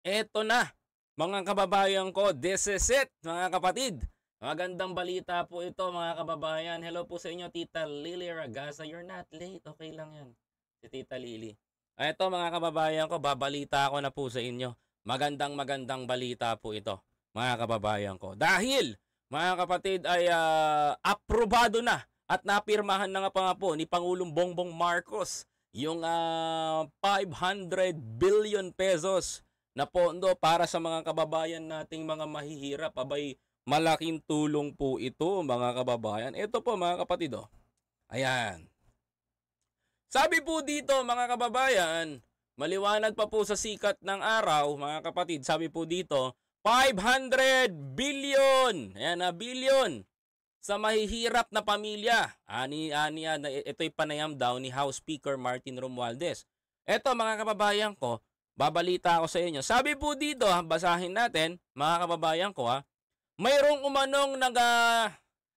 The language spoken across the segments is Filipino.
Eto na, mga kababayan ko, this is it, mga kapatid. Magandang balita po ito, mga kababayan. Hello po sa inyo, Tita Lily Ragasa. You're not late, okay lang yan. Si Tita Lily. Eto, mga kababayan ko, babalita ko na po sa inyo. Magandang balita po ito, mga kababayan ko. Dahil, mga kapatid, ay aprobado na at napirmahan na nga po ni Pangulong Bongbong Marcos yung 500 billion pesos na pondo para sa mga kababayan nating mga mahihirap. Abay, malaking tulong po ito, mga kababayan. Ito po, mga kapatid, oh. Ayan. Sabi po dito, mga kababayan, maliwanag pa po sa sikat ng araw, mga kapatid, sabi po dito, 500 billion. Ayan na, billion sa mahihirap na pamilya. Ito'y panayam daw ni House Speaker Martin Romualdez. Ito, mga kababayan ko, babalita ako sa inyo. Sabi po dito, basahin natin, mga kababayan ko, mayroong umanong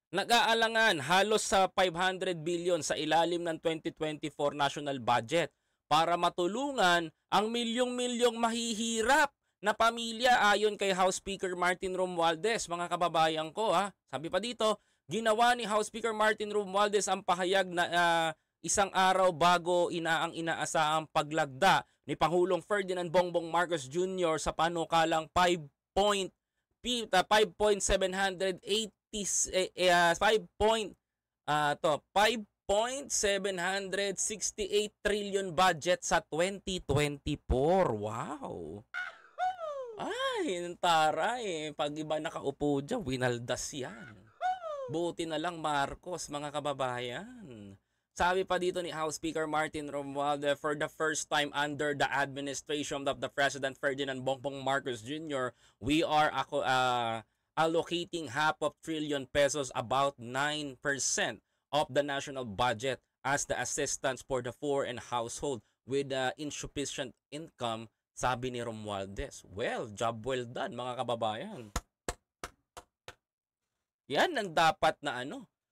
nag-aalangan halos sa 500 billion sa ilalim ng 2024 national budget para matulungan ang milyong-milyong mahihirap na pamilya ayon kay House Speaker Martin Romualdez. Mga kababayan ko, sabi pa dito, ginawa ni House Speaker Martin Romualdez ang pahayag na isang araw bago ang inaasahang paglagda ni Pangulong Ferdinand Bongbong Marcos Jr. sa panukalang 5.768 trillion budget sa 2024. Wow! Ay, taray. Pag iba nakaupo dyan, winaldas yan. Buti na lang Marcos, mga kababayan. Sabi pa dito ni House Speaker Martin Romualdez, for the first time under the administration of the President Ferdinand Bongbong Marcos Jr., we are allocating half of trillion pesos, about 9% of the national budget as the assistance for the poor and household with insufficient income, sabi ni Romualdez. Well, job well done, mga kababayan. Yan ang dapat na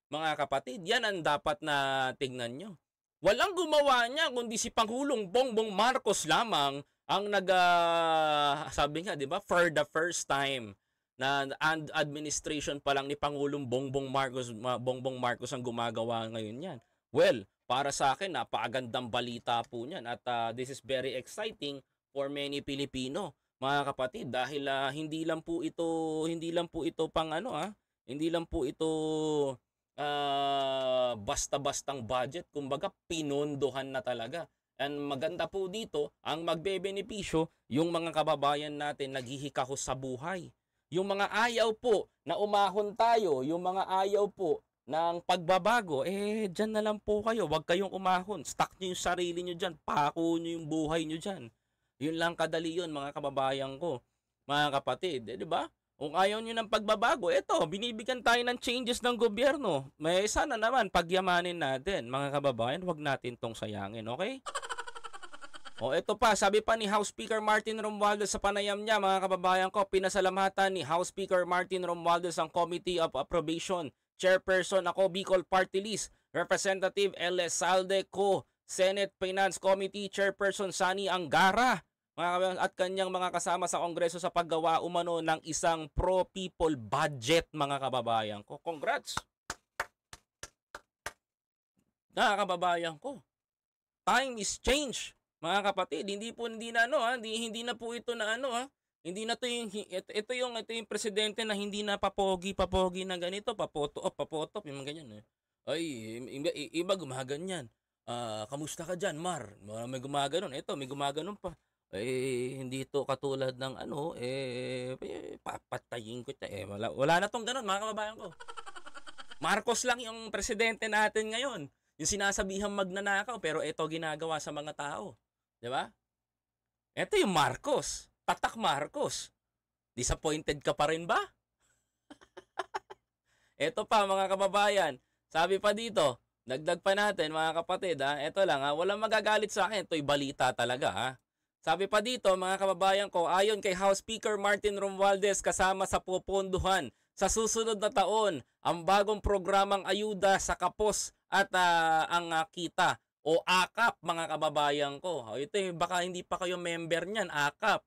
mga kapatid, yan ang dapat na tingnan nyo. Walang gumawa niya kundi si Pangulong Bongbong Marcos lamang ang sabi nga, di ba, for the first time na administration pa lang ni Pangulong Bongbong Marcos ang gumagawa ngayon yan. Well, para sa akin, napakagandang balita po niyan at this is very exciting for many Pilipino, mga kapatid, dahil hindi lang po ito pang hindi lang po ito basta-bastang budget, kumbaga pinondohan na talaga. And maganda po dito, ang magbebenepisyo yung mga kababayan natin naghihikahos sa buhay. Yung mga ayaw po na umahon tayo, yung mga ayaw po ng pagbabago, dyan na lang po kayo, wag kayong umahon. Stuck nyo yung sarili nyo dyan, pako nyo yung buhay nyo dyan. Yun lang kadali yun, mga kababayan ko, mga kapatid, di ba? Kung ayaw nyo ng pagbabago, eto, binibigyan tayo ng changes ng gobyerno. May sana naman pagyamanin natin, mga kababayan, wag natin tong sayangin, okay? O eto pa, sabi pa ni House Speaker Martin Romualdez sa panayam niya, mga kababayan ko, pinasalamatan ni House Speaker Martin Romualdez ang Committee of Approbation, Chairperson ako, Bicol Party List, Representative L.S. Saldeco, Senate Finance Committee Chairperson Sani Angara, at kanyang mga kasama sa Kongreso sa paggawa umano ng isang pro-people budget, mga kababayan ko. Congrats! Mga kababayan ko, time is change, mga kapatid. Hindi na po ito na hindi na to ito yung presidente na hindi na papogi na ganito, papotop, yung ganyan. Ay, iba gumaganyan. Kamusta ka dyan, Mar? May gumaganon. Ito, may gumaganon pa. Hindi to katulad ng papatayin ko ito. Wala na tong ganun, mga kababayan ko. Marcos lang yung presidente natin ngayon. Yung sinasabihang magnanakaw, pero ito ginagawa sa mga tao. Di ba? Ito yung Marcos. Tatak Marcos. Disappointed ka pa rin ba? Ito pa, mga kababayan. Sabi pa dito, dagdag pa natin, mga kapatid, ito lang, walang magagalit sa akin. Ito'y balita talaga, Sabi pa dito, mga kababayan ko, ayon kay House Speaker Martin Romualdez, kasama sa popondohan sa susunod na taon ang bagong programang ayuda sa kapos at ang kita o AKAP, mga kababayan ko. Ito baka hindi pa kayo member niyan, AKAP.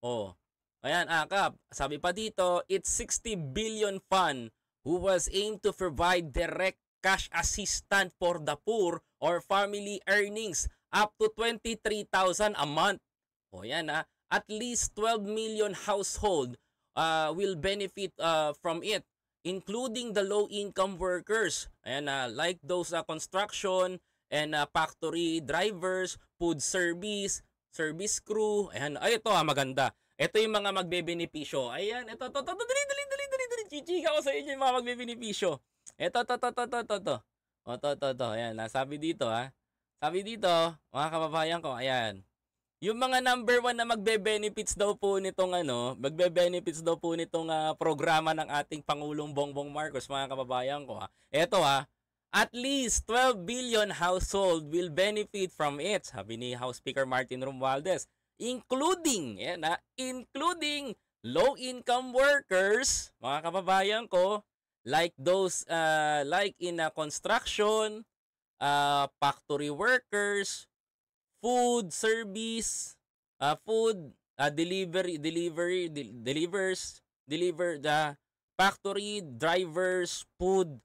Oh. Ayan, Kap. Sabi pa dito, it's 60 billion fund who was aimed to provide direct cash assistance for the poor or family earnings up to 23,000 a month. O yan at least 12 million household will benefit from it, including the low-income workers. Ayan, like those construction and factory drivers, food service crew. Ayan, ay ito maganda. Ito yung mga magbebenepisyo. Ayan, ito, dali. Chichika ko sa inyo yung mga magbebenepisyo. Ito. O, ayan, sabi dito Sabi dito, mga kababayan ko, ayan. Yung mga number 1 na magbe-benefits daw po nitong programa ng ating Pangulong Bongbong Marcos, mga kababayan ko Ito at least 12 billion household will benefit from it, sabi ni House Speaker Martin Romualdez. Including low-income workers, mga kababayan ko, like those like in construction, factory workers, food service, factory drivers, food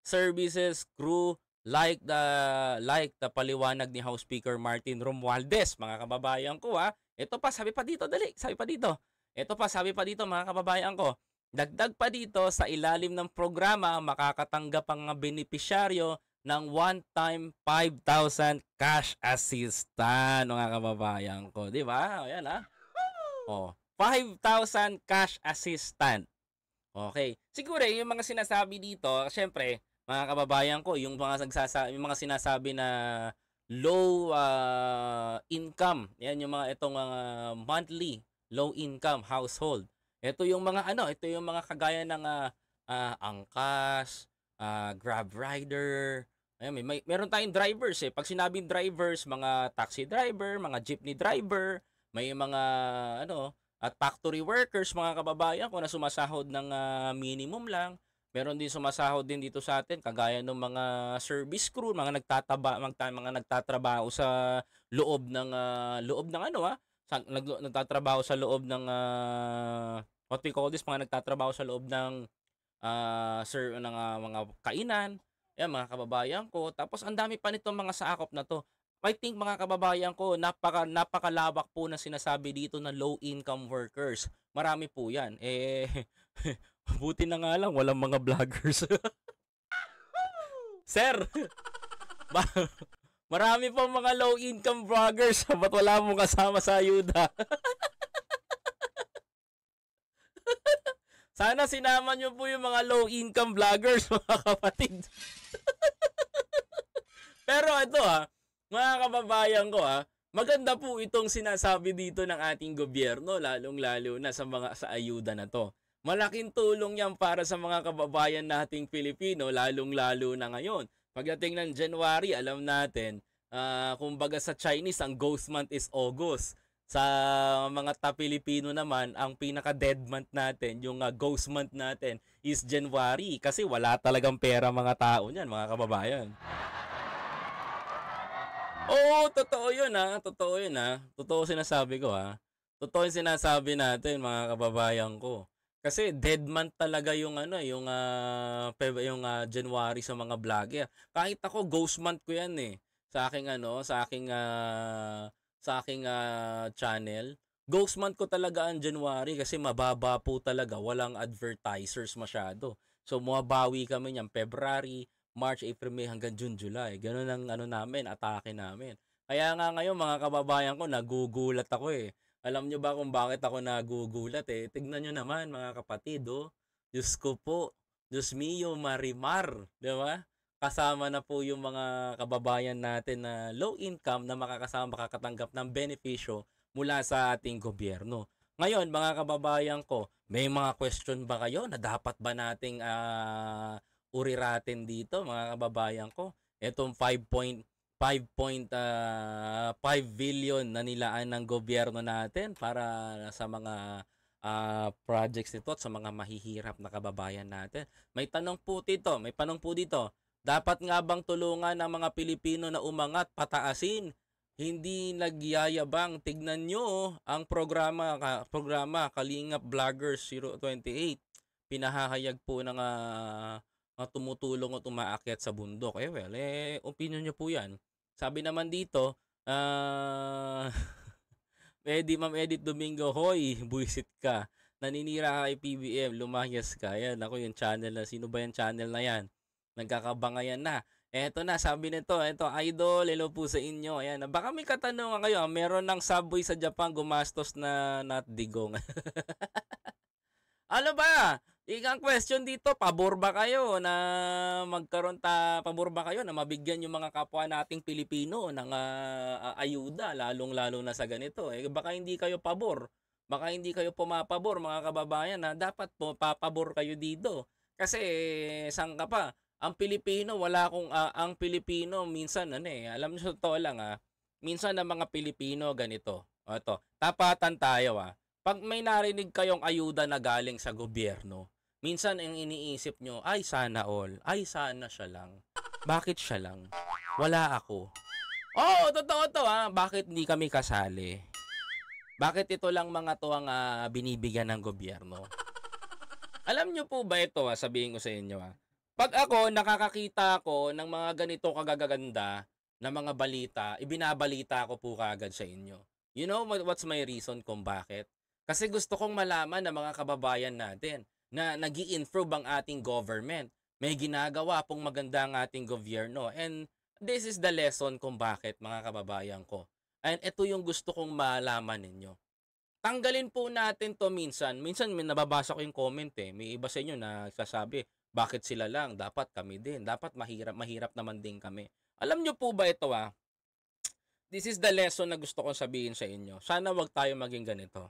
services crew, like the paliwanag ni House Speaker Martin Romualdez, mga kababayan ko Ito pa, sabi pa dito, sabi pa dito mga kababayan ko, dagdag pa dito sa ilalim ng programa, makakatanggap ang benepisyaryo ng one-time 5,000 cash assistance, mga kababayan ko, di ba? Ayan 5,000 cash assistance. Okay. Siguro yung mga sinasabi dito, syempre, mga kababayan ko, yung mga sinasabi na low income, yan yung mga itong monthly low income household. Ito yung mga kagaya ng angkas, grab rider. Ayan, meron tayong drivers Pag sinabing drivers, mga taxi driver, mga jeepney driver, may mga at factory workers, mga kababayan ko, na sumasahod ng minimum lang. Meron din sumasahod din dito sa atin kagaya ng mga service crew, mga nagtatrabaho sa loob ng nagtatrabaho sa loob ng what we call this, mga nagtatrabaho sa loob ng mga kainan. Yan, mga kababayan ko. Tapos ang dami pa nitong mga sakop na to. I think, mga kababayan ko, napakalawak po na sinasabi dito na low income workers. Marami po yan. Buti na nga lang, walang mga vloggers. Sir, marami pang mga low-income vloggers. Ba't wala mong kasama sa ayuda? Sana sinama nyo po yung mga low-income vloggers, mga kapatid. Pero ito mga kababayan ko maganda po itong sinasabi dito ng ating gobyerno, lalong-lalo na sa ayuda na to. Malaking tulong yan para sa mga kababayan nating Pilipino, lalong-lalo na ngayon. Pagdating ng January, alam natin, kumbaga sa Chinese, ang ghost month is August. Sa mga Pilipino naman, ang pinaka-dead month natin, yung ghost month natin, is January. Kasi wala talagang pera mga tao niyan, mga kababayan. Oo, totoo yun Totoo yun Totoo sinasabi ko Totoo yung sinasabi natin, mga kababayan ko. Kasi dead month talaga yung January sa mga vlogger. Kahit ako, ghost month ko yan sa aking channel. Ghost month ko talaga ang January kasi mababa po talaga, walang advertisers masyado. So mabawi kami niyan February, March, April, May hanggang June, July. Ganun ang namin, atake namin. Kaya nga ngayon, mga kababayan ko, nagugulat ako Alam nyo ba kung bakit ako nagugulat Tignan nyo naman, mga kapatid Diyos ko po, Diyos mio, marimar, di ba? Kasama na po yung mga kababayan natin na low income na makakatanggap ng benepisyo mula sa ating gobyerno. Ngayon, mga kababayan ko, may mga question ba kayo na dapat ba nating uriratin dito, mga kababayan ko? Itong 5.5 billion na nilaan ng gobyerno natin para sa mga projects nito at sa mga mahihirap na kababayan natin. May panong po dito. Dapat nga bang tulungan ng mga Pilipino na umangat, pataasin hindi nagyayabang. Tignan nyo ang programa Kalingap Vloggers 028. Pinahahayag po ng mga tumutulong o umaakyat sa bundok. Opinion nyo po yan. Sabi naman dito, Ma'am Edith Domingo, hoy, buisit ka. Naninira ka kay PBM, lumayas ka. Yan, ako yung channel na, sino ba yung channel na yan? Nagkakabangayan na. Eto na, sabi nito, idol, hello po sa inyo. Ayan, baka may katanungan kayo, meron ng subway sa Japan gumastos na not digong. Ano ba? Ikang question dito, pabor ba kayo na pabor ba kayo na mabigyan yung mga kapwa nating Pilipino ng ayuda, lalong-lalo na sa ganito? Baka hindi kayo pabor. Baka hindi kayo pumapabor, mga kababayan, na dapat po papabor kayo dito. Kasi saan ka pa? Ang Pilipino, ang Pilipino minsan alam niyo sa totoo lang minsan ang mga Pilipino ganito. Ito, tapatan tayo Pag may narinig kayong ayuda na galing sa gobyerno, minsan ang iniisip nyo, ay sana all, ay sana siya lang. Bakit siya lang? Wala ako. Oo, totoo to Bakit hindi kami kasali? Bakit ito lang mga to ang binibigyan ng gobyerno? Alam nyo po ba ito sabihin ko sa inyo Pag ako nakakakita ako ng mga ganito kagaganda na mga balita, ibinabalita ko po kaagad sa inyo. You know what's my reason kung bakit? Kasi gusto kong malaman ng mga kababayan natin na nag-i-improve ang ating government. May ginagawa pong maganda ang ating gobyerno. And this is the lesson kung bakit, mga kababayan ko. And ito yung gusto kong malaman ninyo. Tanggalin po natin to minsan. Minsan may nababasa ko yung comment May iba sa inyo na sasabi, bakit sila lang? Dapat kami din. Dapat mahirap naman din kami. Alam nyo po ba ito This is the lesson na gusto kong sabihin sa inyo. Sana wag tayo maging ganito.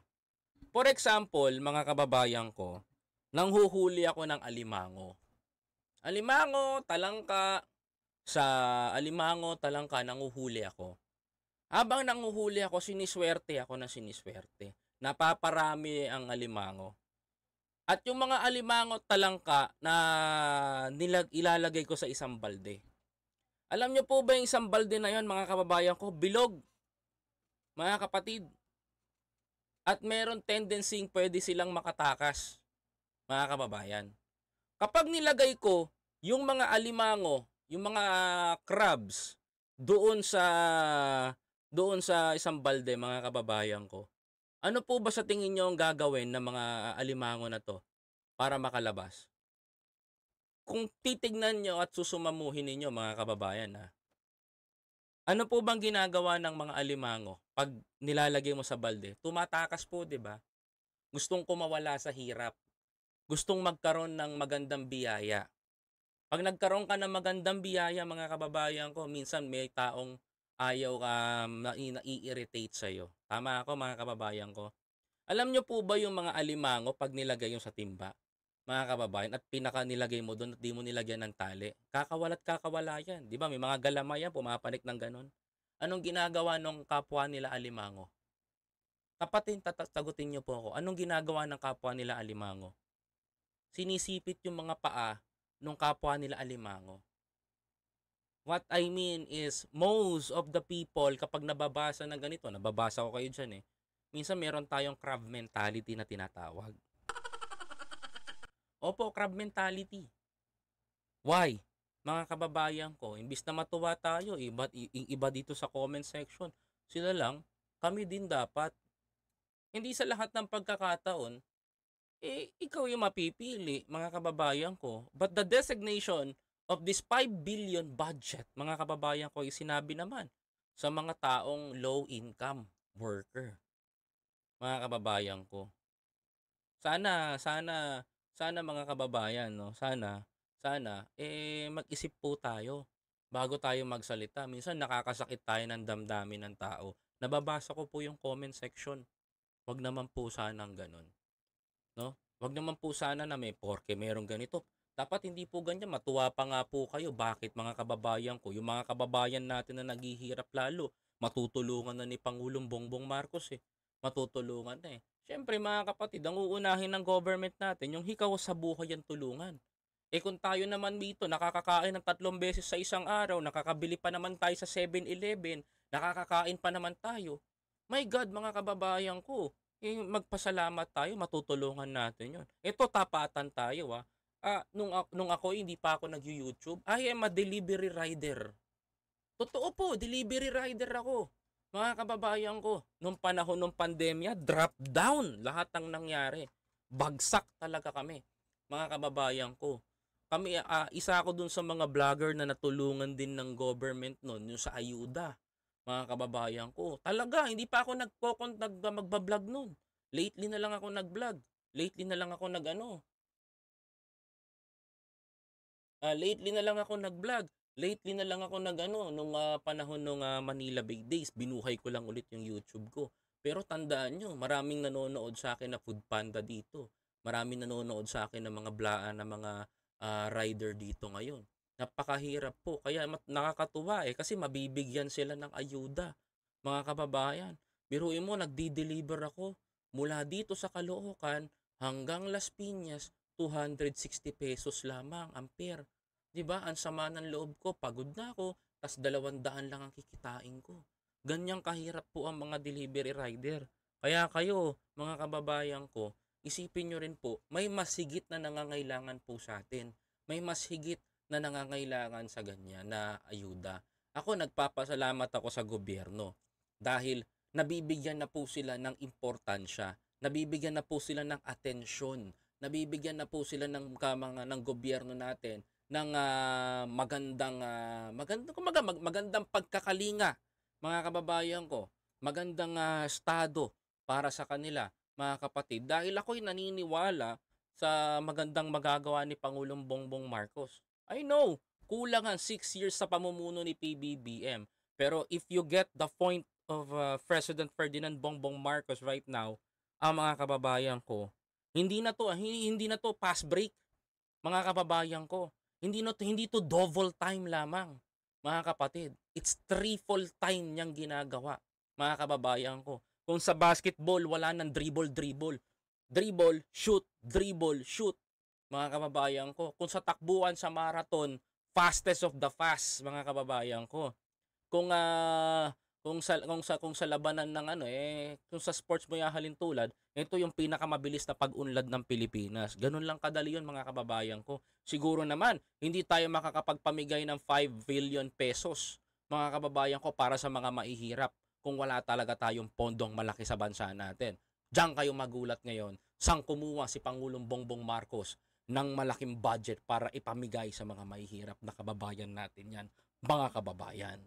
For example, mga kababayan ko, nanghuhuli ako ng alimango. Talangka. Sa alimango, talangka, nanguhuli ako. Habang nanguhuli ako, siniswerte ako na siniswerte. Napaparami ang alimango. At yung mga alimango talangka na ilalagay ko sa isang balde. Alam nyo po ba yung isang balde na yon, mga kababayan ko? Bilog. Mga kapatid. At meron tendency pwede silang makatakas. Mga kababayan. Kapag nilagay ko yung mga alimango, yung mga crabs, doon sa isang balde, mga kababayan ko, ano po ba sa tingin nyo ang gagawin ng mga alimango na to para makalabas? Kung titignan nyo at susumamuhin ninyo, mga kababayan ano po bang ginagawa ng mga alimango pag nilalagay mo sa balde? Tumatakas po, di ba? Gustong kumawala sa hirap. Gustong magkaroon ng magandang biyaya. Pag nagkaroon ka ng magandang biyaya, mga kababayan ko, minsan may taong ayaw ka nai-irritate sa'yo. Tama ako, mga kababayan ko. Alam nyo po ba yung mga alimango pag nilagay yung sa timba, mga kababayan, at nilagay mo doon at di mo nilagyan ng tali, kakawala yan. Di ba? May mga galamay yan, pumapanik ng ganon. Anong ginagawa ng kapwa nila alimango? Sagutin nyo po ako. Anong ginagawa ng kapwa nila alimango? Sinisipit yung mga paa ng kapwa nila alimango. What I mean is, most of the people, kapag nababasa ng ganito, nababasa ko kayo dyan minsan meron tayong crab mentality na tinatawag. Opo, crab mentality. Why? Mga kababayan ko, imbis na matuwa tayo, iba dito sa comment section, sila lang, kami din dapat. Hindi sa lahat ng pagkakataon, ikaw yung mapipili, mga kababayan ko. But the designation of this 5 billion budget, mga kababayan ko, sinabi naman sa mga taong low income worker. Mga kababayan ko. Sana mga kababayan, sana mag-isip po tayo bago tayo magsalita. Minsan nakakasakit tayo ng damdamin ng tao. Nababasa ko po yung comment section. Wag naman po sanang ganun. No? Wag naman po sana na porke merong ganito. Dapat hindi po ganyan. Matuwa pa nga po kayo. Bakit, mga kababayan ko? Yung mga kababayan natin na naghihirap lalo, matutulungan na ni Pangulong Bongbong Marcos Matutulungan na Siyempre, mga kapatid, ang uunahin ng government natin, yung hikaw sa buhay ang tulungan. Kung tayo naman dito, nakakakain ng 3 beses sa isang araw, nakakabili pa naman tayo sa 7-Eleven, nakakakain pa naman tayo. My God, mga kababayan ko, magpasalamat tayo, matutulungan natin yon. Ito, tapatan tayo nung ako hindi pa ako nag-YouTube, I am a delivery rider. Totoo po, delivery rider ako. Mga kababayan ko, nung panahon ng pandemya, drop down lahat ng nangyari. Bagsak talaga kami, mga kababayan ko. Kami, isa ako dun sa mga vlogger na natulungan din ng government noon, yung sa ayuda. Mga kababayan ko, talaga, hindi pa ako magbablog noon. Lately na lang ako nag-vlog. Lately na lang ako lately na lang ako nag-vlog. Lately na lang ako nung panahon nung Manila Bay Days, binuhay ko lang ulit yung YouTube ko. Pero tandaan nyo, maraming nanonood sa akin na food panda dito. Maraming nanonood sa akin ng mga mga rider dito ngayon. Napakahirap po. Kaya nakakatuwa kasi mabibigyan sila ng ayuda. Mga kababayan, biruin mo, nagdi-deliver ako mula dito sa Caloocan hanggang Las Piñas, 260 pesos lamang ampere. 'Di ba? Ang sama ng loob ko, pagod na ako, tas 200 lang ang kikitain ko. Ganyang kahirap po ang mga delivery rider. Kaya kayo, mga kababayan ko, isipin nyo rin po, may mas higit na nangangailangan po sa atin. May mas higit na nangangailangan sa ganyan na ayuda. Ako, nagpapasalamat ako sa gobyerno dahil nabibigyan na po sila ng importansya, nabibigyan na po sila ng atensyon, nabibigyan na po sila ng gobyerno natin ng magandang pagkakalinga, mga kababayan ko, magandang estado para sa kanila, mga kapatid, dahil ako'y naniniwala sa magandang magagawa ni Pangulong Bongbong Marcos. I know, kulang ang 6 years sa pamumuno ni PBBM, pero if you get the point of President Ferdinand Bongbong Marcos right now, mga kababayan ko, hindi na to pass break, mga kababayan ko. Hindi to double time lamang, mga kapatid. It's triple time niyang ginagawa, mga kababayan ko. Kung sa basketball, wala nang dribble, shoot, mga kababayan ko. Kung sa takbuhan sa marathon, fastest of the fast, mga kababayan ko. Kung sa labanan ng kung sa sports mo yahalin tulad, ito yung pinakamabilis na pag-unlad ng Pilipinas. Ganun lang kadali yun, mga kababayan ko. Siguro naman, hindi tayo makakapagpamigay ng 5 billion pesos, mga kababayan ko, para sa mga mahihirap kung wala talaga tayong pondong malaki sa bansa natin. Diyan kayo magulat ngayon, sang kumuha si Pangulong Bongbong Marcos ng malaking budget para ipamigay sa mga mahihirap na kababayan natin yan, mga kababayan.